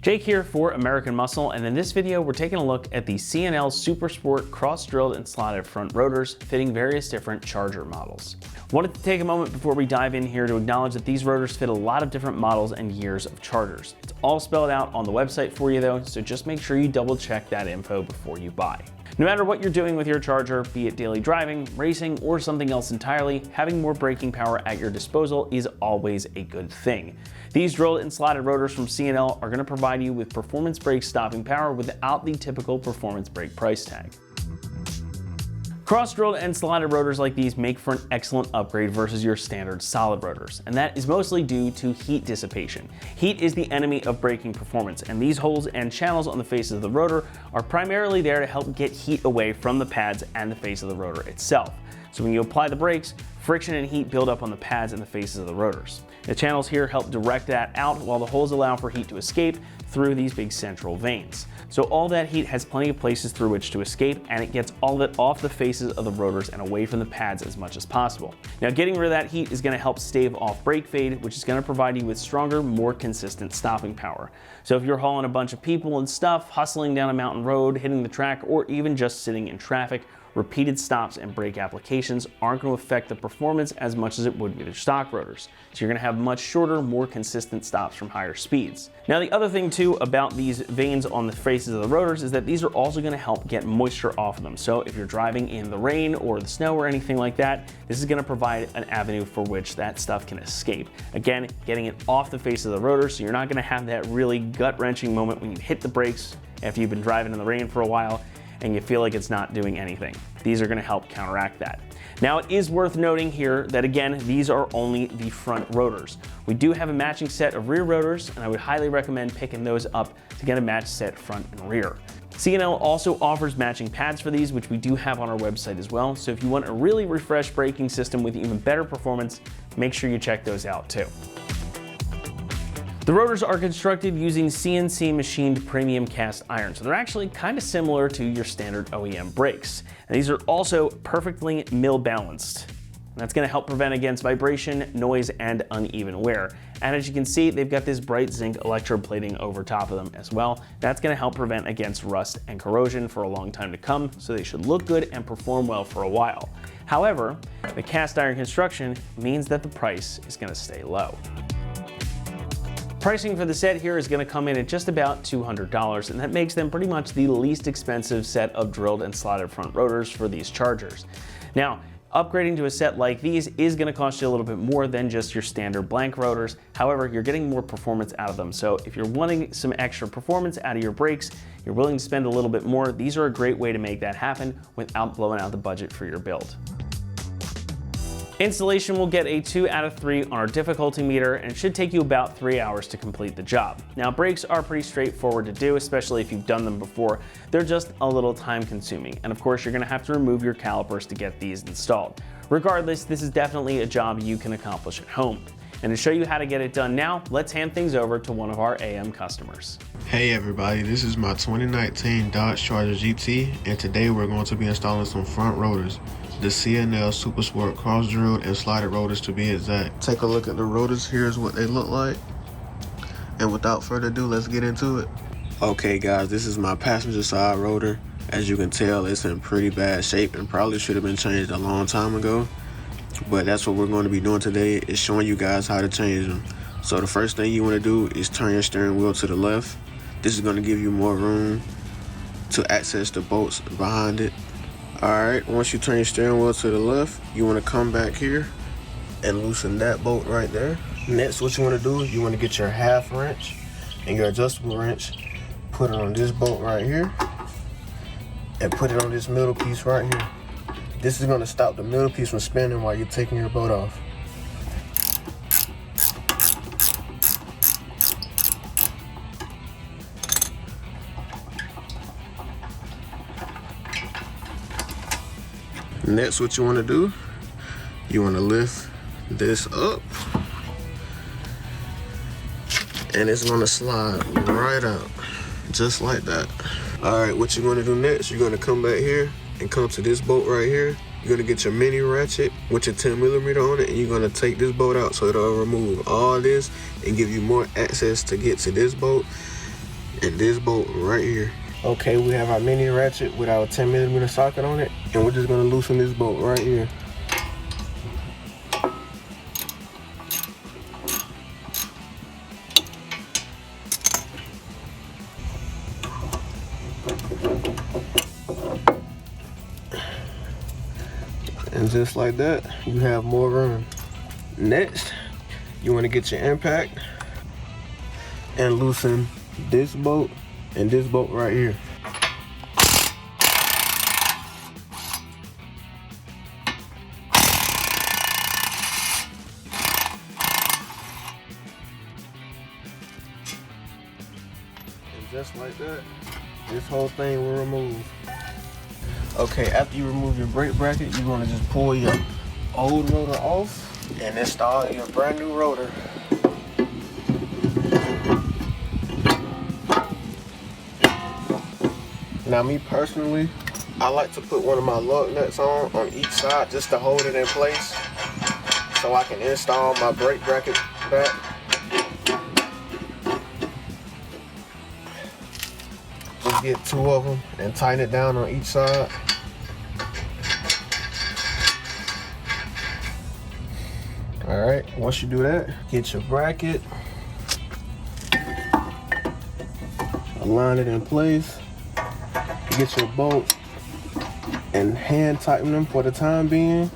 Jake here for American Muscle, and in this video we're taking a look at the C&L Super Sport cross-drilled and slotted front rotors fitting various different Charger models. Wanted to take a moment before we dive in here to acknowledge that these rotors fit a lot of different models and years of Chargers. It's all spelled out on the website for you though, so just make sure you double check that info before you buy. No matter what you're doing with your Charger, be it daily driving, racing, or something else entirely, having more braking power at your disposal is always a good thing. These drilled and slotted rotors from C&L are going to provide you with performance brake stopping power without the typical performance brake price tag. Cross-drilled and slotted rotors like these make for an excellent upgrade versus your standard solid rotors, and that is mostly due to heat dissipation. Heat is the enemy of braking performance, and these holes and channels on the face of the rotor are primarily there to help get heat away from the pads and the face of the rotor itself. So when you apply the brakes, friction and heat build up on the pads and the faces of the rotors. The channels here help direct that out while the holes allow for heat to escape through these big central vanes. So all that heat has plenty of places through which to escape, and it gets all of it off the faces of the rotors and away from the pads as much as possible. Now getting rid of that heat is going to help stave off brake fade, which is going to provide you with stronger, more consistent stopping power. So if you're hauling a bunch of people and stuff, hustling down a mountain road, hitting the track, or even just sitting in traffic, repeated stops and brake applications aren't going to affect the performance as much as it would with your stock rotors. So you're going to have much shorter, more consistent stops from higher speeds. Now the other thing too about these vanes on the faces of the rotors is that these are also going to help get moisture off of them. So if you're driving in the rain or the snow or anything like that, this is going to provide an avenue for which that stuff can escape. Again, getting it off the face of the rotor so you're not going to have that really gut-wrenching moment when you hit the brakes after you've been driving in the rain for a while and you feel like it's not doing anything. These are going to help counteract that. Now it is worth noting here that again, these are only the front rotors. We do have a matching set of rear rotors, and I would highly recommend picking those up to get a matched set front and rear. C&L also offers matching pads for these, which we do have on our website as well. So if you want a really refreshed braking system with even better performance, make sure you check those out too. The rotors are constructed using CNC machined premium cast iron, so they're actually kind of similar to your standard OEM brakes. And these are also perfectly mill balanced. And that's going to help prevent against vibration, noise, and uneven wear. And as you can see, they've got this bright zinc electroplating over top of them as well. That's going to help prevent against rust and corrosion for a long time to come, so they should look good and perform well for a while. However, the cast iron construction means that the price is going to stay low. Pricing for the set here is going to come in at just about $200, and that makes them pretty much the least expensive set of drilled and slotted front rotors for these Chargers. Now, upgrading to a set like these is going to cost you a little bit more than just your standard blank rotors. However, you're getting more performance out of them. So if you're wanting some extra performance out of your brakes, you're willing to spend a little bit more, these are a great way to make that happen without blowing out the budget for your build. Installation will get a 2 out of 3 on our difficulty meter, and it should take you about 3 hours to complete the job. Now brakes are pretty straightforward to do, especially if you've done them before. They're just a little time consuming, and of course you're going to have to remove your calipers to get these installed. Regardless, this is definitely a job you can accomplish at home. And to show you how to get it done now, let's hand things over to one of our AM customers. Hey everybody, this is my 2019 Dodge Charger GT, and today we're going to be installing some front rotors. The C&L Super Sport cross-drilled and slotted rotors to be exact. Take a look at the rotors. Here's what they look like. And without further ado, let's get into it. Okay guys, this is my passenger side rotor. As you can tell, it's in pretty bad shape and probably should have been changed a long time ago. But that's what we're going to be doing today, is showing you guys how to change them. So the first thing you want to do is turn your steering wheel to the left. This is going to give you more room to access the bolts behind it. Alright, once you turn your steering wheel to the left, you want to come back here and loosen that bolt right there. Next, what you want to do is you want to get your half wrench and your adjustable wrench, put it on this bolt right here, and put it on this middle piece right here. This is going to stop the middle piece from spinning while you're taking your bolt off. Next, what you want to do, you want to lift this up, and it's going to slide right out, just like that. All right, what you're going to do next, you're going to come back here and come to this bolt right here. You're going to get your mini ratchet with your 10mm on it, and you're going to take this bolt out so it'll remove all this and give you more access to get to this bolt. and this bolt right here. Okay, we have our mini ratchet with our 10mm socket on it, and we're just gonna loosen this bolt right here. And just like that, you have more room. Next, you want to get your impact and loosen this bolt and this bolt right here. And just like that, this whole thing will remove. Okay, after you remove your brake bracket, you're going to just pull your old rotor off and install your brand new rotor. Now me personally, I like to put one of my lug nuts on each side just to hold it in place so I can install my brake bracket back. Just get 2 of them and tighten it down on each side. Alright, once you do that, get your bracket, align it in place, get your bolts and hand tighten them for the time being.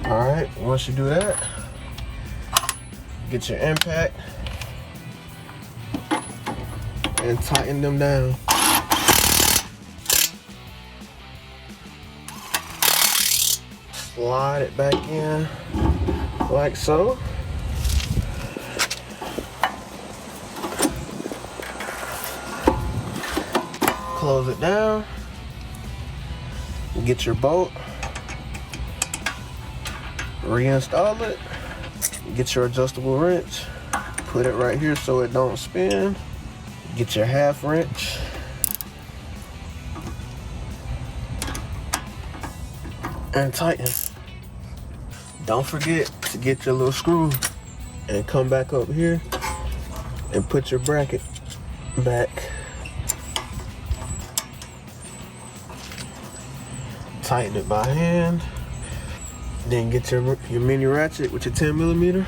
Alright, once you do that, get your impact and tighten them down. Slide it back in like so. Close it down. Get your bolt. Reinstall it. Get your adjustable wrench. Put it right here so it don't spin. Get your half wrench. And tighten. Don't forget to get your little screw and come back up here and put your bracket back. Tighten it by hand. Then get your mini ratchet with your 10mm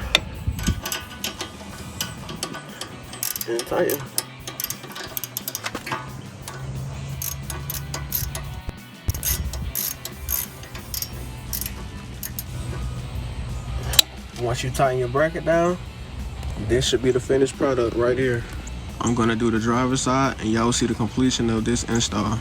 and tighten. Once you tighten your bracket down, this should be the finished product right here. I'm gonna do the driver's side and y'all see the completion of this install.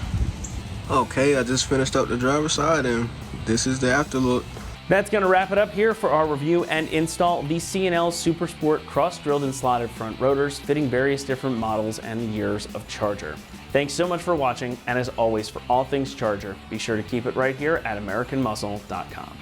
Okay, I just finished up the driver's side and this is the after look. That's going to wrap it up here for our review and install the C&L Super Sport cross-drilled and slotted front rotors fitting various different models and years of Charger. Thanks so much for watching, and as always, for all things Charger, be sure to keep it right here at AmericanMuscle.com.